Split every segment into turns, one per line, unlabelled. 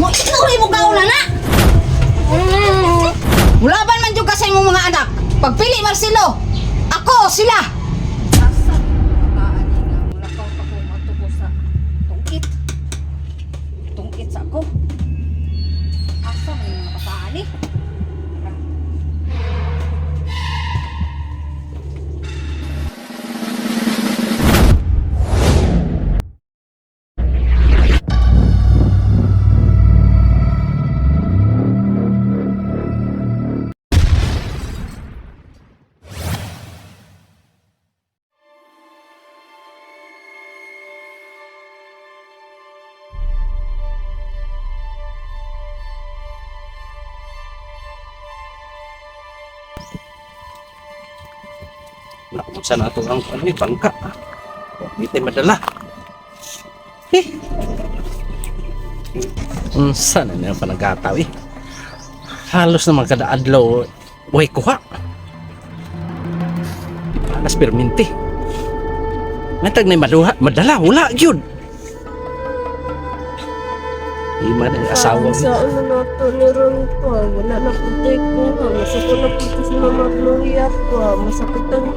mo, ikaw rin mo kauna na. Mulaban man dyan kasi mong mga anak. Pagpili Marcelo, ako sila. Asa kataan nga, wala pa ako matubo sa tungkit. Tungkit sa ako. Asa mo yung nakataan eh.
Nakunsa na ito ang bangka. Hindi tayo madala. Unsa na niya panagkataw eh. Halos na kada adlaw way kuha. Alas perminti. Matag na madala, wala gyud. Ima na asawa mo.
Sa ano na ito ni Ron ko, wala na puti ko ha. Masakit na puti si Mama Gloria ko ha. Masakit ang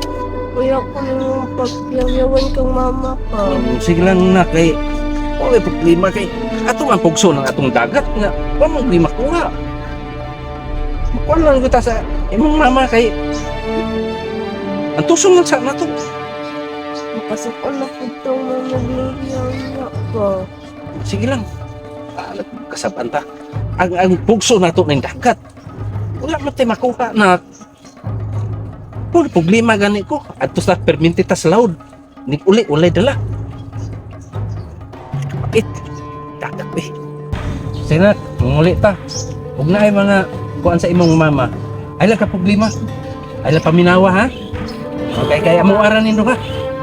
kuya ko ng pagyayawan kang mama ka.
Sige lang na kay wala problema kay atong ang pugso ng atong dagat nga wa man di makuha. Makuha lang kita sa imong mama kay ang tusong lang sa nato.
Makasakal na po itong Mama Gloria niya ka.
Sige lang. Kasaban ta. Ang pugso nato ng dagat. Wala man tayo makuha na puro problema gani ko. Adto sa perminti ta sa laod. Ni uli dala. Dagat eh. Sige na, manguli ta. Huwag na ay mga kuan sa imong mama. Ay lang ka problema. Ay lang paminawa ha. Okay, kaya mo aran nindo ha.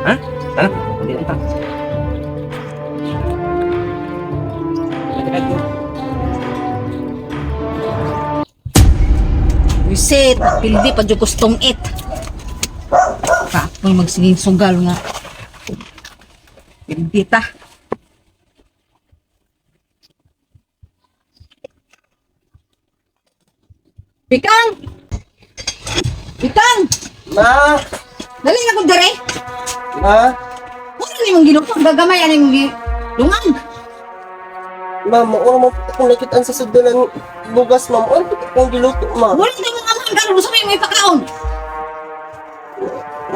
Ha? Tara, muli ta.
Wisit, pildi pa dyan gustong it. Kapoy magsiging sugal nga. Pildi ta. Pikang! Pikang!
Ma!
Dali na kong dere.
Ma!
Ano ni mong ginupang gagamay? Ano mong lungang?
Ma, mauna mo kung nakitaan sa sudalan bugas, ma. Mauna mo kung giluto, ma.
Wala tayo mga amahan ka. Gusto mo yung may pakaon.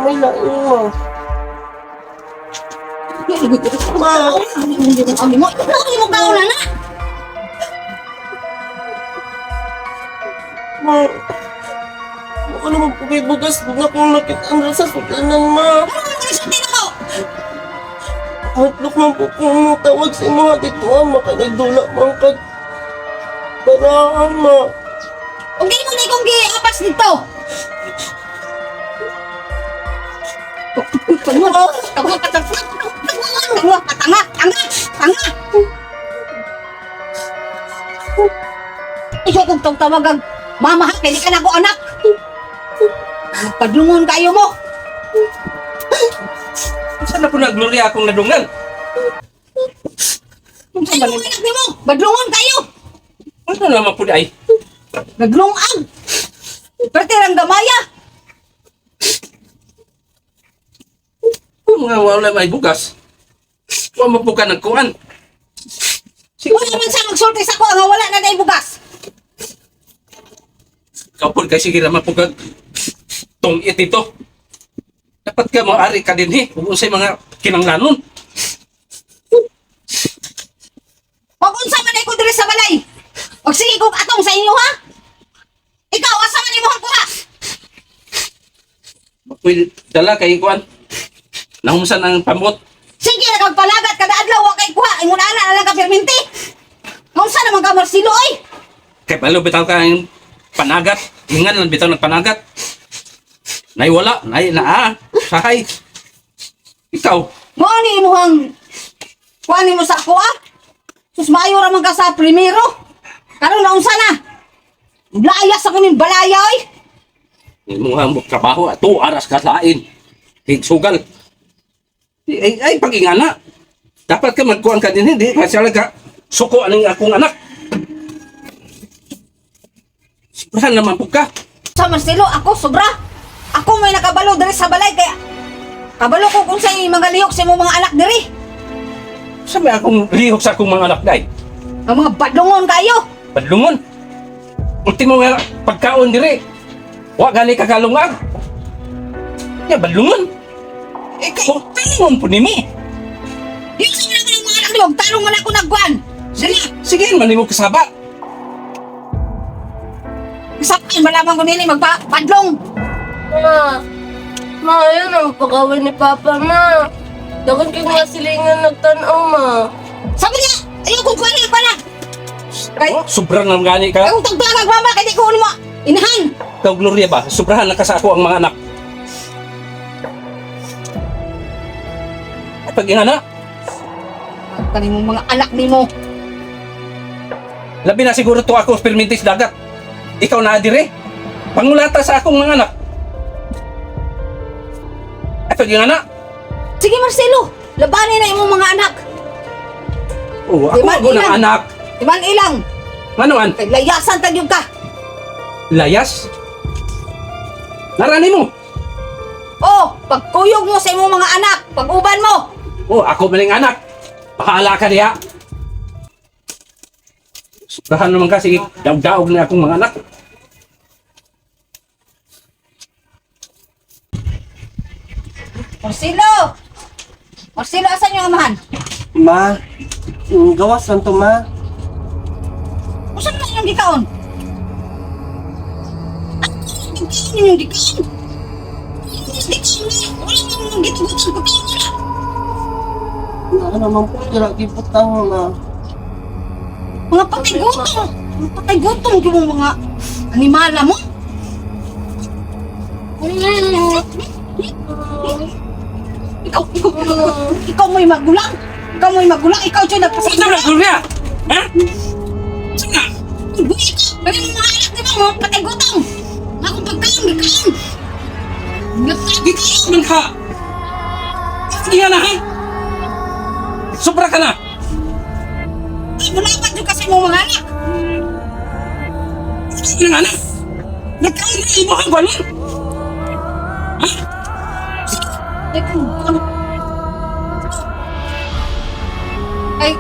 May laing, ma. Ma!
Ano mo? Ano mo kaon na na?
Ma! Mauna mo kung bugas na kung nakitaan sa sudalan, ma.
Ano mo nagsulti na ko?
Hatlok man po kung tawag sa mga dito, ma. Kaya nagdula man kag paraan, ma.
Kung di mo na ikong gi-apas dito. Tanga! Iso kong tawagang mama ha, kaya di ka na ako anak. Padlungon kayo mo.
Saan na po na Gloria akong nadungan?
Ano mo anak mo? Badlungon kayo.
Ano naman po ay?
Naglungag. Pertirang gamaya.
Kung mga wala may bugas, wala mo po ka nagkuhan.
Wala man siya magsulti sa ko, nga wala na na bugas.
Kapon kay sige naman po ka tungit ito. Dapat ka maaari ka din kung sa mga kinanglanon.
Pag unsa man ay ko diri sa balay. Og sige kog atong sa inyo ha. Ikaw asa man imo kuha?
Pwede dala kay kuan. Nahumsan ang pamot.
Sige na kagpalagat kada adlaw wa kay kuha. Imo na ana lang ka perminti. Unsa naman ka Marcelo oy?
Kay palo bitaw ka yung panagat. Ingan lang bitaw nagpanagat. Nay wala, nay naa. Sahay. Ikaw,
Mo ni imuhang kuha nimo sa ako ah. Sus maayo ra man ka sa primero. Karon na unsa na? Layas ako ning balaya oy.
imuhang trabaho ato aras ka lain. Higsugal. Ay pag-ingana. Dapat ka magkuhan ka din hindi kasi ka suko aning akong anak. Sobrahan naman po ka.
Sa Marcelo, ako sobra. Ako may nakabalo diri sa balay kaya kabalo ko kung sa mga lihok sa imong mga anak diri.
Sabi akong lihok sa akong mga anak, day.
Ang mga badlongon kayo.
Badlungon. Ultimo nga pagkaon diri. Wa gali kakalungag. Ya badlungon. Ikaw, talungon po nimi.
Di ko sa mga anak nimo, talong man ako nagkuan.
Sige man nimo kasaba.
Sakit malaman ko nili magpadlong.
Ma, yun ang pagawin ni Papa, ma. Dagan kayo mga silingan nagtanaw, ma.
Sabi niya, ayaw kong kuwanin pala. Kay,
Sobrang nang gani ka.
ayaw tagtagag mama, kaya di ko mo. Inahan.
Ikaw, Gloria ba? Sobrahan na ka sa ako ang mga anak. Ay, pag ingana,
Kani mo mga anak ni mo.
labi na siguro to ako permintis dagat. Ikaw na adire. Pangulata sa akong mga anak. Ay, pag ingana,
Sige Marcelo, labanin na imong mga anak.
oh, ako
Di man
ako ng
ilang.
anak.
Iman ilang.
Ano man?
Kay layasan tagyog ka.
Layas? Narani mo?
Oh, pagkuyog mo sa imong mga anak, pag-uban mo.
Oh, ako maling anak. Pahala ka diya. Sobrahan naman kasi daog-daog na akong mga anak.
Marcelo! Marcelo, asan yung amahan?
Ma, gawas lang to, ma.
Usan ka yung gikaon? Ano yung gikaon? Wala mo yung gitugutan ko tayo na.
Ano naman po, giputang, ma.
Mga patay gutom. Mga patay gutom yung mga animala mo. Ikaw mo'y magulang. Ikaw mo'y magulang. Ikaw siya
Saan na,
nagpasagara.
Gloria? Ha? Saan na?
Buhay ka. Bali mo mga anak, di ba? Mga patay gutom. Mga pagkain, gikaon.
Gikaon man ka! Sige na, ha? Sobra ka na!
Ay, mulapat yung kasi mo mga anak.
Sige na, anak! Nagkaon na ibo kang balon! Ha?
Ay,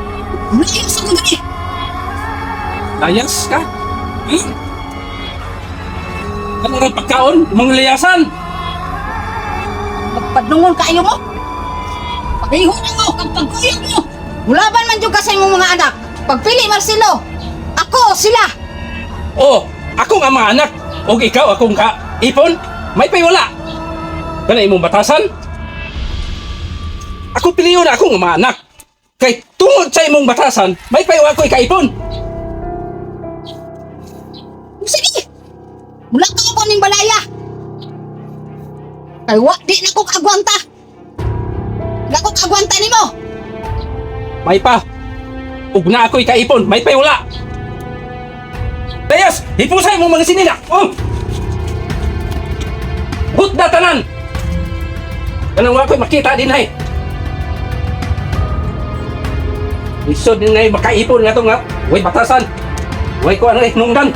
layas ako dali.
Layas ka? Ha? Ano rin pagkaon? Mga layasan!
Magpadlungon kayo mo. Pag-ihon mo, pagkuyog mo. Mulaban man yung kasi mo mga anak. Pagpili, Marcelo. Ako, sila.
Oh, akong ama anak! O ikaw, akong ipon? May paywala! Ganay imong batasan? Ako piliyon na akong ama anak! Kay tungod sa imong batasan, may paywala ko ikaipon!
Sige. Mula ka ako ng balaya. Kay wa, di na ko kagwanta. Di ako kagwanta ni mo.
May pa! Ug na ako'y kaipon, may paywala! Layas! Hipusay mo mga sinina! Oh! Hutda tanan! Kanang ako'y makita din ay! Isod din ay makaipon nga to nga! Huwag batasan! Huwag ko ano eh, nungdan!